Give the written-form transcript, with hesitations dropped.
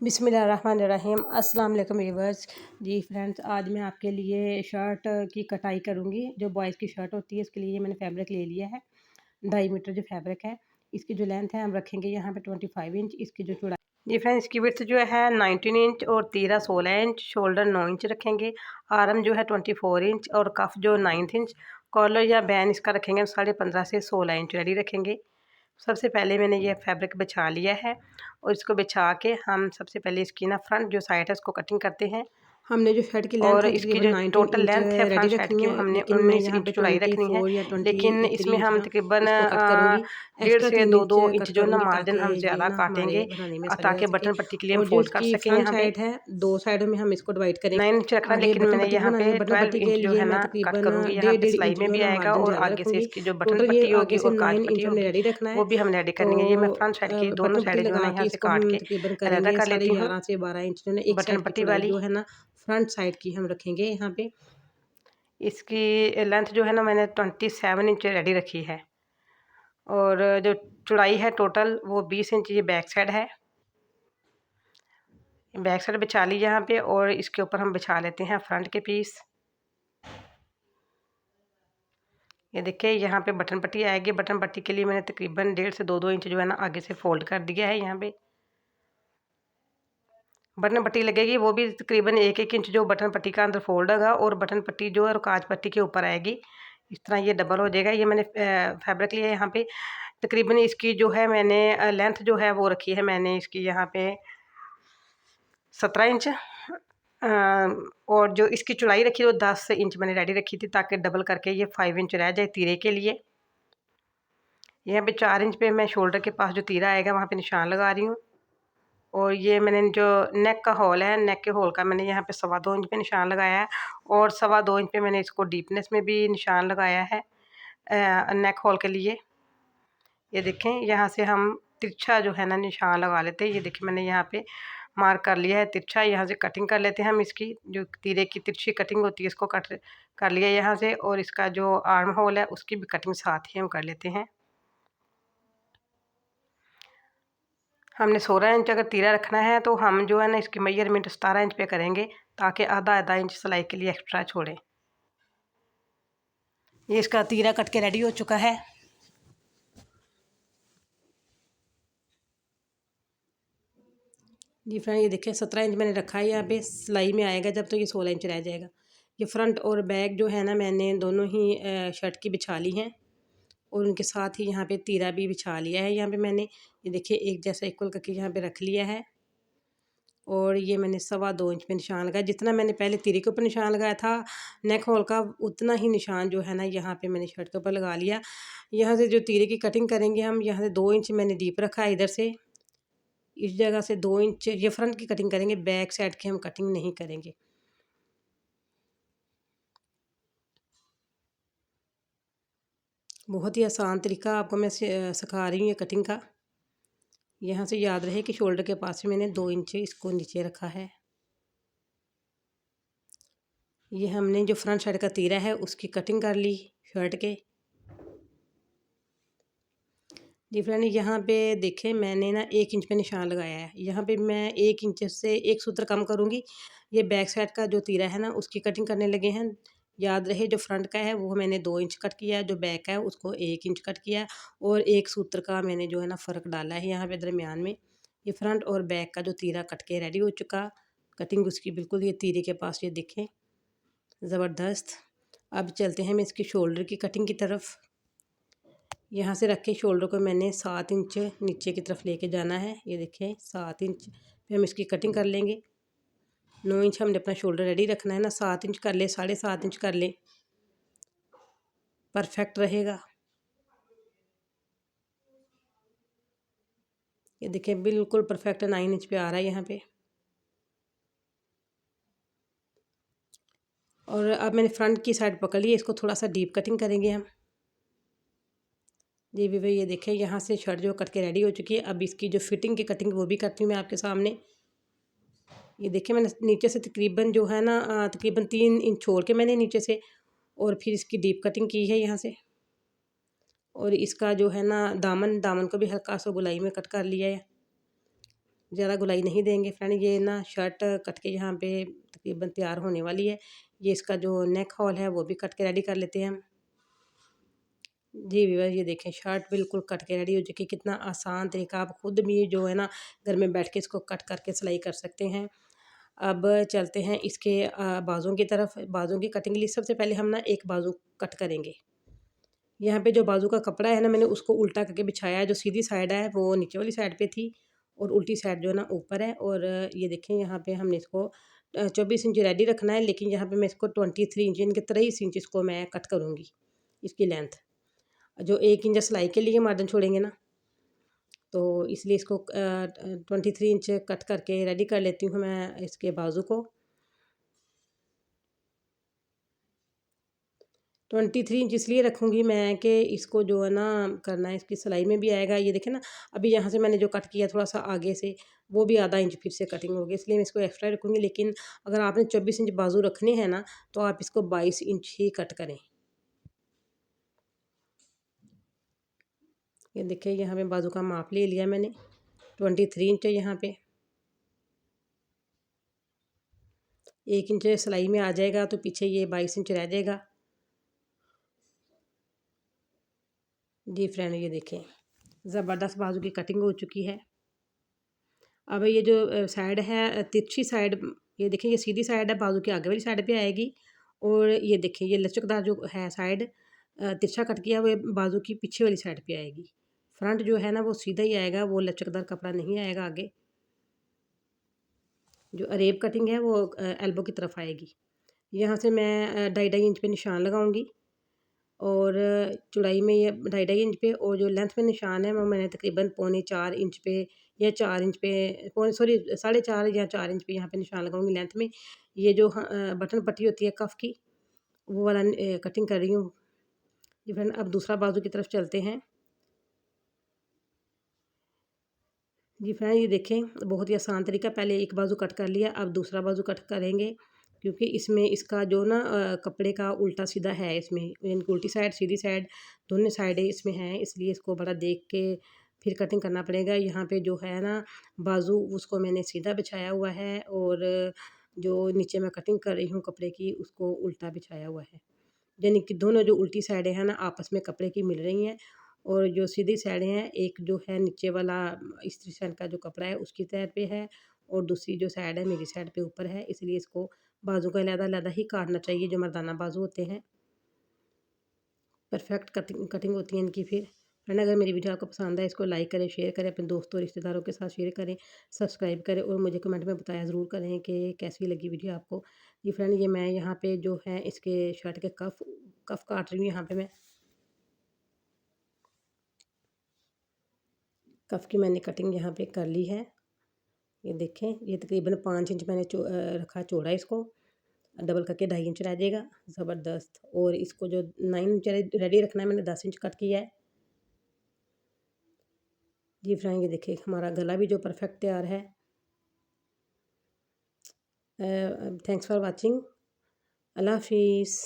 बिस्मिल्लाहिर्रहमानिर्रहीम। अस्सलाम वालेकुम व्यूअर्स। जी फ्रेंड्स, आज मैं आपके लिए शर्ट की कटाई करूँगी। जो बॉयज़ की शर्ट होती है उसके लिए मैंने फैब्रिक ले लिया है 2.5 मीटर जो फैब्रिक है। इसकी जो लेंथ है हम रखेंगे यहाँ पे 25 इंच। इसकी जो चौड़ाई जी फ्रेंड्स, इसकी विड्थ जो है 19 इंच और तीरा 16 इंच, शोल्डर 9 इंच रखेंगे, आर्म जो है 24 इंच और कफ जो 9 इंच, कॉलर या बैन इसका रखेंगे 15.5 से 16 इंच रेडी रखेंगे। सबसे पहले मैंने ये फैब्रिक बिछा लिया है और इसको बिछा के हम सबसे पहले इसकी ना फ्रंट जो साइड है उसको कटिंग करते हैं। हमने जो शर्ट की लेंथ और है इसकी तकरीबन जो 19 टोटल इंच लेंथ है रेडी फ्रंट शर्ट रखनी की, वो है, हमने लेकिन मैं 19 यहाँ इंच पे चौड़ाई रखनी है। 24 या लेकिन 23 इसमें इंच हम ना तकरीबन इसको कट करूँगी। 1.5 एक्स्ट्रा से 3 इंच 2 कट इंच जो ना करूँगी मार्जिन ताकि हम ये ज़्यादा ना हमारे काटेंगे, बनाने में आसानी हो ताकि सके। बटन पट्टी के लिए हम और जो फोल्ड कर इसकी सकें। फ्रंट यहाँ पे साइड है, 2 साइडों में हम इसको डिवाइड करेंगे। 9 इंच रखना, आगे लेकिन बटन मैंने पट्टी यहाँ पे बनानी है। बटन 12 पट्टी के इंच जो लिए है मैं ना कट तकरीबन करूँगी। यहाँ पे 1.5 सिलाई इंच में जो है भी ना आएगा मार्जिन और ज़्यादा आगे से रखूँगी। इसकी जो बटन टोटल ये पट्टी आगे होगी से और काज 9 पट्टी इंच हमने होगी, रेडी रखना है। वो भी हमने रेडी तो करनी है। ये मैं फ्रंट साइड की दोनों बटन पट्टी साइडें जो है ना लगा के यहाँ से इसको काट हम के तकरीबन अलहदा करेंगे कर लेती हूँ। 11.5 से 12 इंच जो है, एक बटन साइड की पट्टी चौड़ाई वाली जो है ना फ्रंट साइड की हम रखेंगे यहाँ पे। इसकी लेंथ जो है ना मैंने 27 इंच रेडी रखी है और जो चौड़ाई है टोटल वो 20 इंच ये बैक साइड है। बैक साइड बिछा ली यहाँ पे और इसके ऊपर हम बिछा लेते हैं फ्रंट के पीस। ये देखिए यहाँ पे बटन पट्टी आएगी। बटन पट्टी के लिए मैंने तकरीबन 1.5 से 2 इंच जो है ना आगे से फोल्ड कर दिया है। यहाँ पे बटन पट्टी लगेगी, वो भी तकरीबन 1-1 इंच जो बटन पट्टी का अंदर फोल्ड होगा और बटन पट्टी जो है और काज पट्टी के ऊपर आएगी। इस तरह ये डबल हो जाएगा। ये मैंने फैब्रिक लिया है यहाँ पे। तकरीबन इसकी जो है मैंने लेंथ जो है वो रखी है मैंने इसकी यहाँ पे 17 इंच और जो इसकी चौड़ाई रखी है वो 10 इंच मैंने रेडी रखी थी, ताकि डबल करके ये 5 इंच रह जाए तीरे के लिए। यहाँ पे 4 इंच पे मैं शोल्डर के पास जो तीरा आएगा वहाँ पे निशान लगा रही हूँ। और ये मैंने जो नेक का होल है, नेक के होल का मैंने यहाँ पे 2.25 इंच पे निशान लगाया है और 2.25 इंच पे मैंने इसको डीपनेस में भी निशान लगाया है नेक होल के लिए। ये देखें, यहाँ से हम तिरछा जो है ना निशान लगा लेते हैं। ये देखिए मैंने यहाँ पे मार्क कर लिया है तिरछा। यहाँ से कटिंग कर लेते हैं हम इसकी, जो तीरे की तिरछी कटिंग होती है इसको कट कर लिया यहाँ से। और इसका जो आर्म होल है उसकी भी कटिंग साथ ही हम कर लेते हैं। हमने 16 इंच अगर तीरा रखना है तो हम जो है ना इसकी मेजरमेंट 17 इंच पे करेंगे, ताकि आधा इंच सिलाई के लिए एक्स्ट्रा छोड़े। ये इसका तीरा कट के रेडी हो चुका है। जी फ्रेंड, ये देखिए 17 इंच मैंने रखा है। यहाँ पे सिलाई में आएगा जब तो ये 16 इंच रह जाएगा। ये फ्रंट और बैक जो है ना मैंने दोनों ही शर्ट की बिछा ली हैं और उनके साथ ही यहाँ पे तीरा भी बिछा लिया है। यहाँ पे मैंने ये देखिए एक जैसा इक्वल करके यहाँ पे रख लिया है और ये मैंने 2.25 इंच पे निशान लगाया। जितना मैंने पहले तीरे के ऊपर निशान लगाया था नेक होल का, उतना ही निशान जो है ना यहाँ पे मैंने शर्ट के ऊपर लगा लिया। यहाँ से जो तीरे की कटिंग करेंगे हम, यहाँ से 2 इंच मैंने डीप रखा है। इधर से इस जगह से 2 इंच ये फ्रंट की कटिंग करेंगे, बैक साइड की हम कटिंग नहीं करेंगे। बहुत ही आसान तरीका आपको मैं सिखा रही हूँ ये कटिंग का। यहाँ से याद रहे कि शोल्डर के पास में मैंने 2 इंच इसको नीचे रखा है। ये हमने जो फ्रंट साइड का तीरा है उसकी कटिंग कर ली शर्ट के। जी फ्रेंड, यहाँ पे देखें मैंने ना 1 इंच पे निशान लगाया है। यहाँ पे मैं 1 इंच से 1 सूत्र कम करूँगी। ये बैक साइड का जो तीरा है ना उसकी कटिंग करने लगे हैं। याद रहे जो फ्रंट का है वो मैंने 2 इंच कट किया है, जो बैक का है उसको 1 इंच कट किया है और 1 सूत्र का मैंने जो है ना फ़र्क डाला है यहाँ पे दरमियान में। ये फ्रंट और बैक का जो तीरा कट के रेडी हो चुका। कटिंग उसकी बिल्कुल ये तीरे के पास ये देखें ज़बरदस्त। अब चलते हैं मैं इसकी शोल्डर की कटिंग की तरफ। यहाँ से रख के शोल्डर को मैंने 7 इंच नीचे की तरफ लेके जाना है। ये देखें 7 इंच पे हम इसकी कटिंग कर लेंगे। 9 इंच हमने अपना शोल्डर रेडी रखना है ना, 7 इंच कर ले, 7.5 इंच कर ले, परफेक्ट रहेगा। ये देखें बिल्कुल परफेक्ट 9 इंच पे आ रहा है यहाँ पे। और अब मैंने फ्रंट की साइड पकड़ ली, इसको थोड़ा सा डीप कटिंग करेंगे हम। जी भी भाई, ये देखें यहाँ से शर्ट जो कट के रेडी हो चुकी है। अब इसकी जो फिटिंग की कटिंग वो भी करती हूँ मैं आपके सामने। ये देखिए मैंने नीचे से तकरीबन जो है ना तकरीबन 3 इंच छोड़ के मैंने नीचे से और फिर इसकी डीप कटिंग की है यहाँ से। और इसका जो है ना दामन को भी हल्का सा गोलाई में कट कर लिया है। ज़्यादा गुलाई नहीं देंगे। फ्रेंड ये ना शर्ट कट के यहाँ पे तकरीबन तैयार होने वाली है। ये इसका जो नेक हॉल है वो भी कट के रेडी कर लेते हैं हम। जी व्यूअर, ये देखें शर्ट बिल्कुल कट के रेडी हो चुकी है। कितना आसान तरीका, आप खुद भी जो है ना घर में बैठ के इसको कट करके सिलाई कर सकते हैं। अब चलते हैं इसके बाजुओं की तरफ। बाजुओं की कटिंग के लिए सबसे पहले हम ना एक बाजू कट करेंगे। यहाँ पे जो बाजू का कपड़ा है ना, मैंने उसको उल्टा करके बिछाया है। जो सीधी साइड है वो नीचे वाली साइड पे थी और उल्टी साइड जो है ना ऊपर है। और ये देखें यहाँ पे हमने इसको 24 इंच रेडी रखना है, लेकिन यहाँ पे मैं इसको 23 इंच यानी कि 23 इंच इसको मैं कट करूँगी, इसकी लेंथ। जो 1 इंच सिलाई के लिए मार्जिन छोड़ेंगे ना, तो इसलिए इसको 23 इंच कट करके रेडी कर लेती हूँ मैं इसके बाजू को। 23 इंच इसलिए रखूँगी मैं कि इसको जो है ना करना है, इसकी सिलाई में भी आएगा। ये देखें ना, अभी यहाँ से मैंने जो कट किया थोड़ा सा आगे से, वो भी आधा इंच फिर से कटिंग होगी, इसलिए मैं इसको एक्स्ट्रा रखूँगी। लेकिन अगर आपने 24 इंच बाजू रखने हैं ना, तो आप इसको 22 इंच ही कट करें। ये देखिए यहाँ पे बाजू का माप ले लिया मैंने, 23 इंच है यहाँ पे। 1 इंच सिलाई में आ जाएगा तो पीछे ये 22 इंच रह जाएगा। जी फ्रेंड, ये देखें ज़बरदस्त बाजू की कटिंग हो चुकी है। अब ये जो साइड है तिरछी साइड, ये देखिए ये सीधी साइड है, बाजू की आगे वाली साइड पे आएगी। और ये देखिए ये लचकदार जो है साइड, तिरछा कट किया हुआ बाजू की पीछे वाली साइड पे आएगी। फ्रंट जो है ना वो सीधा ही आएगा, वो लचकदार कपड़ा नहीं आएगा आगे। जो अरेब कटिंग है वो एल्बो की तरफ आएगी। यहाँ से मैं 2.5 इंच पे निशान लगाऊंगी और चौड़ाई में ये 2.5 इंच पे, और जो लेंथ में निशान है वो मैंने तकरीबन 3.25 इंच पे या 4 इंच पे, पौने सॉरी 4.5 या 4 इंच पे यहाँ पे निशान लगाऊंगी लेंथ में। ये जो बटन पट्टी होती है कफ की, वो वाला कटिंग कर रही हूँ। जी फ्रेंड, अब दूसरा बाजू की तरफ चलते हैं। जी फ्रेंड, ये देखें बहुत ही आसान तरीका, पहले एक बाजू कट कर लिया, अब दूसरा बाजू कट करेंगे। क्योंकि इसमें इसका जो ना कपड़े का उल्टा सीधा है, इसमें यानी उल्टी साइड सीधी साइड दोनों साइडें इसमें हैं, इसलिए इसको बड़ा देख के फिर कटिंग करना पड़ेगा। यहाँ पे जो है ना बाजू उसको मैंने सीधा बिछाया हुआ है, और जो नीचे मैं कटिंग कर रही हूँ कपड़े की उसको उल्टा बिछाया हुआ है। यानी कि दोनों जो उल्टी साइडें हैं ना आपस में कपड़े की मिल रही हैं, और जो सीधी साइडें हैं, एक जो है नीचे वाला इस्त्री साइड का जो कपड़ा है उसकी साइड पे है, और दूसरी जो साइड है मेरी साइड पे ऊपर है। इसलिए इसको बाजू का अलग-अलग ही काटना चाहिए, जो मर्दाना बाजू होते हैं। परफेक्ट कटिंग कटिंग होती है इनकी। फिर फ्रेंड, अगर मेरी वीडियो आपको पसंद आए इसको लाइक करें, शेयर करें, अपने दोस्तों रिश्तेदारों के साथ शेयर करें, सब्सक्राइब करें, और मुझे कमेंट में बताया ज़रूर करें कि कैसी लगी वीडियो आपको। जी फ्रेंड, ये मैं यहाँ पे जो है इसके शर्ट के कफ काट रही हूँ। यहाँ पे मैं कफ की मैंने कटिंग यहाँ पे कर ली है। ये देखें ये तकरीबन 5 इंच मैंने रखा चौड़ा, इसको डबल करके 2.5 इंच रह जाएगा। ज़बरदस्त। और इसको जो 9 इंच रेडी रखना है, मैंने 10 इंच कट किया है। जी फ्रेंड, ये देखिए हमारा गला भी जो परफेक्ट तैयार है। Thanks for watching. अल्लाह हाफिज़।